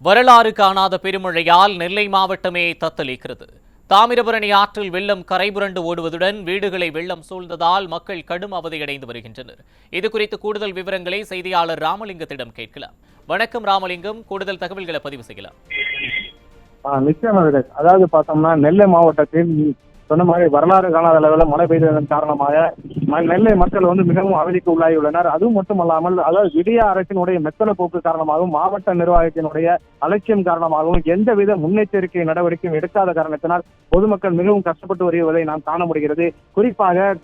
வரலாறு காணாத பெருமழையால் நெல்லை மாவட்டமே தத்தளிக்கிறது. தாமிரபரணி ஆற்றில் வெள்ளம் கரைபுரண்டு ஓடுவதுடன் வீடுகளை வெள்ளம் சூழ்ந்ததால் மக்கள் கடும் அவதியடைந்து வருகின்றனர். இதுகுறித்து கூடுதல் விவரங்களை செய்தியாளர் ராமலிங்கத்திடம் கேட்கலாம். வணக்கம் ராமலிங்கம், கூடுதல் தகவல்களை பதிவு செய்யலாம். நிச்சயமாக. அதாவது பார்த்தோம்னா நெல்லை மாவட்டத்தில் சொன்ன மாதிரி வரலாறு காணாத அளவில் மழை பெய்ததன் காரணமாக நெல்லை மக்கள் மிகவும் அவதிக்கு உள்ளாகியுள்ளனர். அதுவும் மட்டுமல்லாமல் அதாவது விடிய அரசினுடைய மெத்தன போக்கு காரணமாகவும் மாவட்ட நிர்வாகத்தினுடைய அலட்சியம் காரணமாகவும் எந்தவித முன்னெச்சரிக்கை நடவடிக்கையும் எடுக்காத காரணத்தினால் பொதுமக்கள் மிகவும் கஷ்டப்பட்டு வருவதை நாம் காண முடிகிறது. குறிப்பாக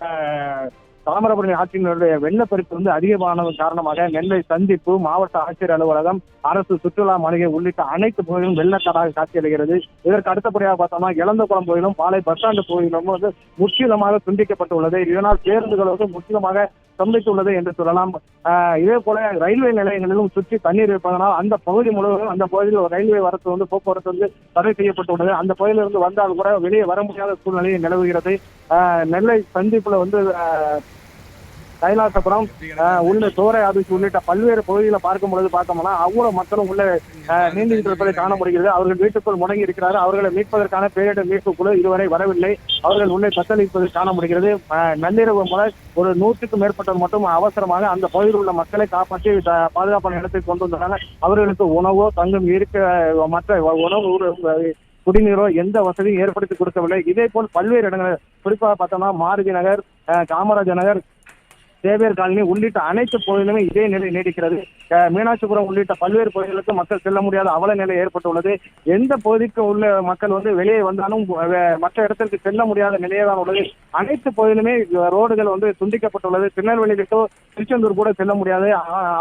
தாமிரபரணி ஆற்றினுடைய வெள்ளப்பெருக்கு அதிகமானதன் காரணமாக நெல்லை சந்திப்பு, மாவட்ட ஆட்சியர் அலுவலகம், அரசு சுற்றுலா மாளிகை உள்ளிட்ட அனைத்து பகுதிகளும் வெள்ளக்காடாக காட்சியளிக்கிறது. இதற்கு அடுத்தபடியாக பார்த்தோம்னா இளந்தகுளம் கோயிலும் பாலை பஸ் ஸ்டாண்டு கோயிலும் முற்றிலுமாக துண்டிக்கப்பட்டுள்ளது. இதனால் பேருந்துகள் முற்றிலுமாக ஸ்தம்பித்துள்ளது என்று சொல்லலாம். இதே போல ரயில்வே நிலையங்களிலும் சுற்றி தண்ணீர் இருப்பதனால் அந்த பகுதி முழுவதும் அந்த பகுதியில் ரயில்வே வரத்து போக்குவரத்து தடை செய்யப்பட்டுள்ளது. அந்த பகுதியிலிருந்து வந்தால் கூட வெளியே வர முடியாத சூழ்நிலை நிலவுகிறது. நெல்லை சந்திப்புல கைலாசபுரம் உள்ள சோரை ஆபீஸ் உள்ளிட்ட பல்வேறு பகுதிகளை பார்க்கும் பொழுது பார்த்தோம்னா அவ்வளவு மக்களும் உள்ள நீந்திட்டு இருப்பதை காண முடிகிறது. அவர்கள் வீட்டுக்குள் முடங்கி இருக்கிறார்கள். அவர்களை மீட்பதற்கான பேரிடர் மீட்பு குழு இதுவரை வரவில்லை. அவர்கள் உள்ளே தத்தளிப்பதை காண முடிகிறது. நள்ளிரவு முதல் ஒரு 100க்கும் மேற்பட்டவர் மட்டும் அவசரமாக அந்த பகுதியில் உள்ள மக்களை காப்பாற்றி பாதுகாப்பான இடத்தை கொண்டு வந்தாங்க. அவர்களுக்கு உணவோ தங்கும் இருக்க மற்ற உணவு குடிநீரோ எந்த வசதியும் ஏற்படுத்தி கொடுக்கவில்லை. இதே போல் பல்வேறு இடங்கள் குறிப்பாக பார்த்தோம்னா மாருதி நகர், காமராஜர் நகர், சேவியர் காலனி உள்ளிட்ட அனைத்து பகுதிகளுமே இதே நிலை நீடிக்கிறது. மீனாட்சிபுரம் உள்ளிட்ட பல்வேறு பகுதிகளுக்கு மக்கள் செல்ல முடியாத அவல நிலை ஏற்பட்டுள்ளது. எந்த பகுதிக்கு உள்ள மக்கள் வெளியே வந்தாலும் மற்ற இடத்திற்கு செல்ல முடியாத நிலையே தான் உள்ளது. அனைத்து பகுதியிலுமே ரோடுகள் துண்டிக்கப்பட்டுள்ளது. திருநெல்வேலிக்கோ திருச்செந்தூர் கூட செல்ல முடியாது.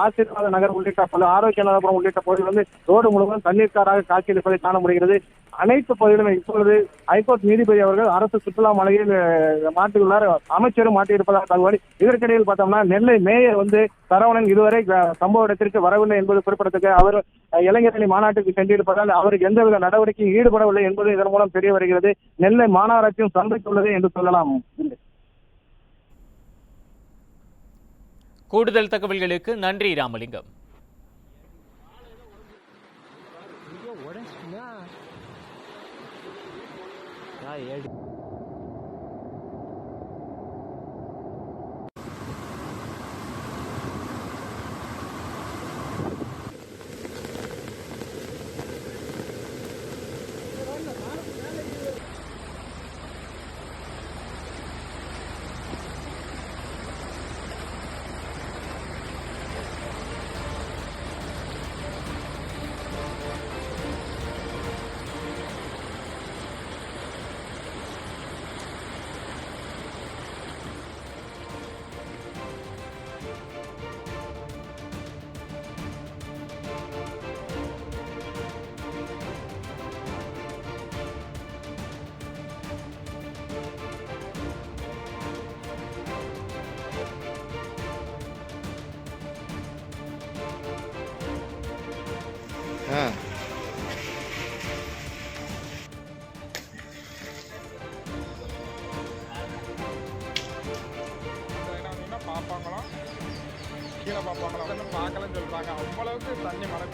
ஆசீர்வாத நகர் உள்ளிட்ட பல ஆரோக்கியநாதபுரம் உள்ளிட்ட பகுதிகள் ரோடு முழுவதும் தண்ணீர்காராக காட்சியளிப்பதை காண முடிகிறது. அனைத்து பகுதிகளுமே இப்பொழுது ஹைகோர்ட் நீதிபதி அவர்கள் அரசு சுற்றுலா மாளிகையில் மாட்டியுள்ளார். அமைச்சரும் மாட்டியிருப்பதாக தகவல். இதற்கிடையில் பார்த்தோம்னா நெல்லை மேயர் சரவணன் இதுவரை சம்பவ இடத்திற்கு வரவில்லை என்பது குறிப்பிடத்தக்க. அவர் இளைஞரணி மாநாட்டுக்கு சென்றிருப்பதால் அவருக்கு எந்தவித நடவடிக்கையும் ஈடுபடவில்லை என்பது இதன் மூலம் தெரிய வருகிறது. நெல்லை மாநகராட்சியும் சந்தித்துள்ளது என்று சொல்லலாம். கூடுதல் தகவல்களுக்கு நன்றி ராமலிங்கம். பார்ப்பாங்களாம், கீழே பார்ப்பாங்களாம், பார்க்கலன்னு சொல்றாங்க. அவ்வளவுக்கு தண்ணி மழை